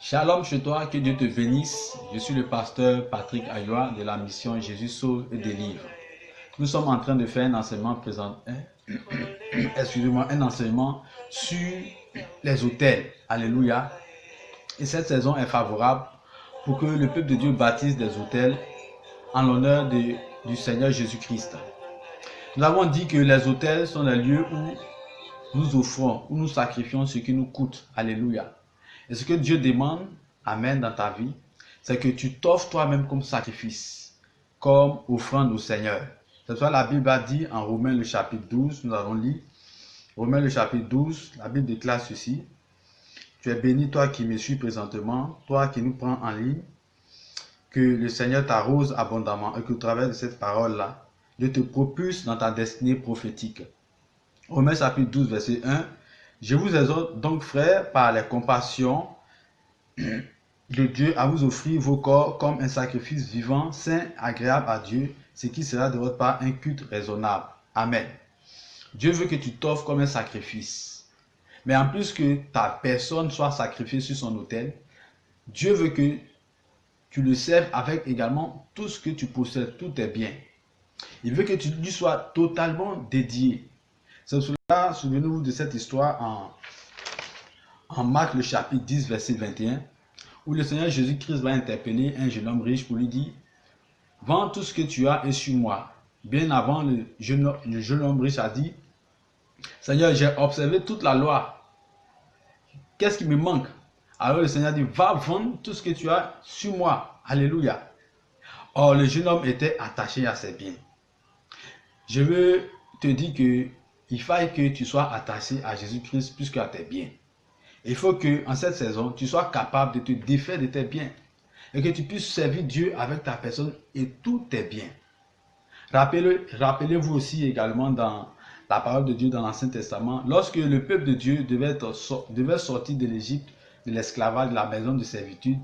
Shalom chez toi, que Dieu te bénisse. Je suis le pasteur Patrick Ayoa de la mission Jésus sauve et délivre. Nous sommes en train de faire un enseignement un enseignement sur les autels. Alléluia. Et cette saison est favorable pour que le peuple de Dieu baptise des autels en l'honneur du Seigneur Jésus-Christ. Nous avons dit que les autels sont les lieux où nous offrons, où nous sacrifions ce qui nous coûte. Alléluia. Et ce que Dieu demande, amen, dans ta vie, c'est que tu t'offres toi-même comme sacrifice, comme offrande au Seigneur. C'est pourquoi la Bible a dit en Romains le chapitre 12, nous avons lu, Romains le chapitre 12, la Bible déclare ceci. Tu es béni, toi qui me suis présentement, toi qui nous prends en ligne, que le Seigneur t'arrose abondamment et que au travers de cette parole-là, Dieu te propulse dans ta destinée prophétique. Romains chapitre 12, verset 1. Je vous exhorte donc, frères, par les compassions de Dieu, à vous offrir vos corps comme un sacrifice vivant, saint, agréable à Dieu, ce qui sera de votre part un culte raisonnable. Amen. Dieu veut que tu t'offres comme un sacrifice. Mais en plus que ta personne soit sacrifiée sur son autel, Dieu veut que tu le serves avec également tout ce que tu possèdes, tous tes biens. Il veut que tu lui sois totalement dédié. C'est cela, souvenez-vous de cette histoire en Marc le chapitre 10, verset 21, où le Seigneur Jésus-Christ va interpeller un jeune homme riche pour lui dire « Vends tout ce que tu as et suis-moi ». Bien avant, le jeune homme riche a dit « Seigneur, j'ai observé toute la loi. Qu'est-ce qui me manque ?» Alors le Seigneur dit « Va vendre tout ce que tu as, suis-moi ». Alléluia. Or, le jeune homme était attaché à ses biens. Je veux te dire que il faut que tu sois attaché à Jésus-Christ plus qu'à tes biens. Il faut que en cette saison, tu sois capable de te défaire de tes biens et que tu puisses servir Dieu avec ta personne et tous tes biens. Rappelez-vous aussi également dans la parole de Dieu dans l'Ancien Testament, lorsque le peuple de Dieu devait sortir de l'Égypte, de l'esclavage, de la maison de servitude,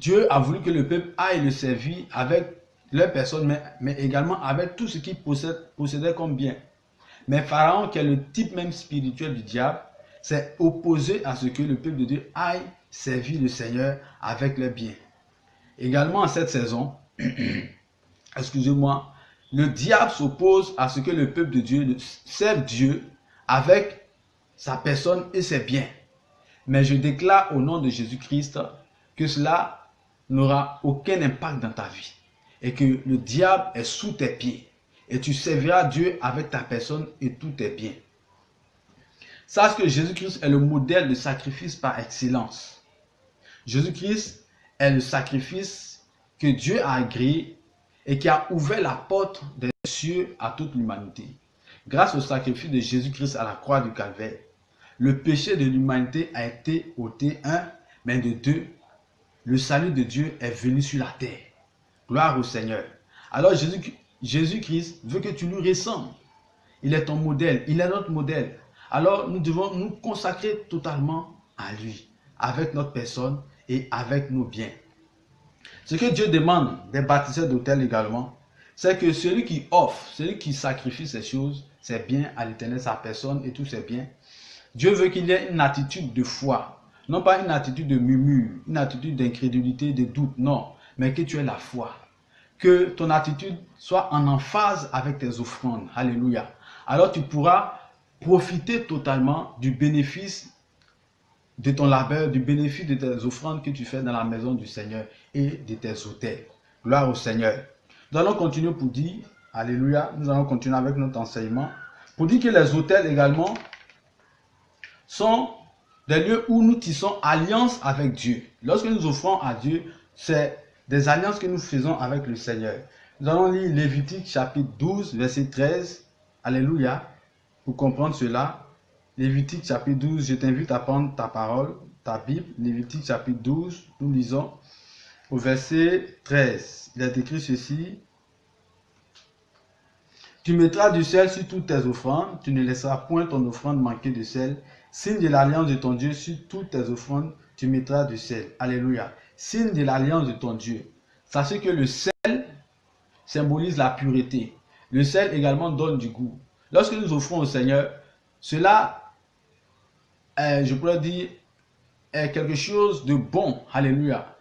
Dieu a voulu que le peuple aille le servir avec leur personne, mais également avec tout ce qu'il possédait comme bien. Mais Pharaon, qui est le type même spirituel du diable, s'est opposé à ce que le peuple de Dieu aille servir le Seigneur avec les biens. Également en cette saison, excusez-moi, le diable s'oppose à ce que le peuple de Dieu serve Dieu avec sa personne et ses biens. Mais je déclare au nom de Jésus-Christ que cela n'aura aucun impact dans ta vie et que le diable est sous tes pieds. Et tu serviras Dieu avec ta personne et tous tes biens. Sache que Jésus-Christ est le modèle de sacrifice par excellence. Jésus-Christ est le sacrifice que Dieu a agréé et qui a ouvert la porte des cieux à toute l'humanité. Grâce au sacrifice de Jésus-Christ à la croix du Calvaire, le péché de l'humanité a été ôté, mais de deux, le salut de Dieu est venu sur la terre. Gloire au Seigneur. Alors Jésus-Christ veut que tu lui ressembles. Il est ton modèle, il est notre modèle. Alors nous devons nous consacrer totalement à lui, avec notre personne et avec nos biens. Ce que Dieu demande des bâtisseurs d'autel également, c'est que celui qui offre, celui qui sacrifie ces choses, ses biens à l'Éternel, sa personne et tous ses biens, Dieu veut qu'il y ait une attitude de foi, non pas une attitude de murmure, une attitude d'incrédulité, de doute, non, mais que tu aies la foi. Que ton attitude soit en emphase avec tes offrandes. Alléluia. Alors tu pourras profiter totalement du bénéfice de ton labeur, du bénéfice de tes offrandes que tu fais dans la maison du Seigneur et de tes autels. Gloire au Seigneur. Nous allons continuer pour dire, alléluia, nous allons continuer avec notre enseignement, pour dire que les autels également sont des lieux où nous tissons alliance avec Dieu. Lorsque nous offrons à Dieu, c'est des alliances que nous faisons avec le Seigneur. Nous allons lire Lévitique chapitre 12, verset 13. Alléluia. Pour comprendre cela, Lévitique chapitre 12, je t'invite à prendre ta parole, ta Bible. Lévitique chapitre 12, nous lisons au verset 13. Il est écrit ceci. Tu mettras du sel sur toutes tes offrandes, tu ne laisseras point ton offrande manquer de sel. Signe de l'alliance de ton Dieu, sur toutes tes offrandes, tu mettras du sel. Alléluia. Signe de l'alliance de ton Dieu. Sachez que le sel symbolise la pureté. Le sel également donne du goût. Lorsque nous offrons au Seigneur, cela, je pourrais dire, est quelque chose de bon. Alléluia.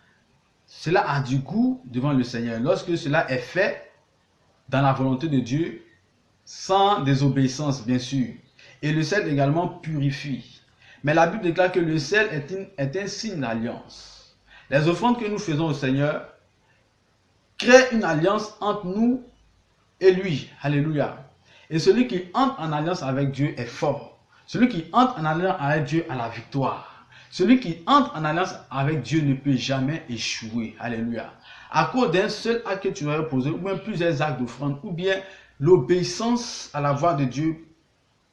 Cela a du goût devant le Seigneur. Lorsque cela est fait dans la volonté de Dieu, sans désobéissance bien sûr. Et le sel également purifie. Mais la Bible déclare que le sel est un signe d'alliance. Les offrandes que nous faisons au Seigneur créent une alliance entre nous et lui. Alléluia. Et celui qui entre en alliance avec Dieu est fort. Celui qui entre en alliance avec Dieu a la victoire. Celui qui entre en alliance avec Dieu ne peut jamais échouer. Alléluia. À cause d'un seul acte que tu aurais posé, ou bien plusieurs actes d'offrande, ou bien l'obéissance à la voix de Dieu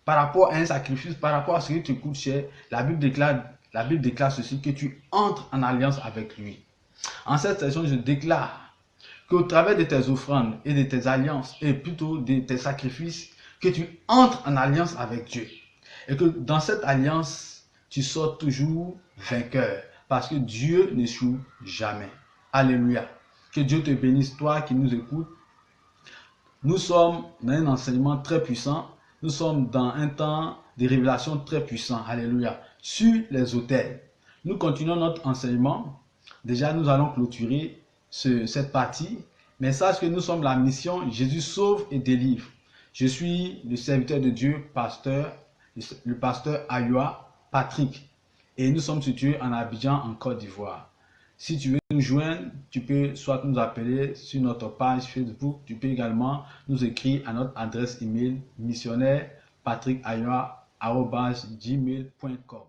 par rapport à un sacrifice, par rapport à ce qui te coûte cher, la Bible déclare ceci, que tu entres en alliance avec lui. En cette session, je déclare qu'au travers de tes offrandes et de tes alliances, et plutôt de tes sacrifices, que tu entres en alliance avec Dieu. Et que dans cette alliance, tu sors toujours vainqueur. Parce que Dieu n'échoue jamais. Alléluia. Que Dieu te bénisse, toi qui nous écoutes. Nous sommes dans un enseignement très puissant. Nous sommes dans un temps de révélation très puissant. Alléluia. Sur les autels. Nous continuons notre enseignement. Déjà, nous allons clôturer cette partie. Mais sache que nous sommes la mission Jésus sauve et délivre. Je suis le serviteur de Dieu, le pasteur Ayoa Patrick. Et nous sommes situés en Abidjan, en Côte d'Ivoire. Si tu veux nous joindre, tu peux soit nous appeler sur notre page Facebook. Tu peux également nous écrire à notre adresse email missionnaire patrickayoa@gmail.com.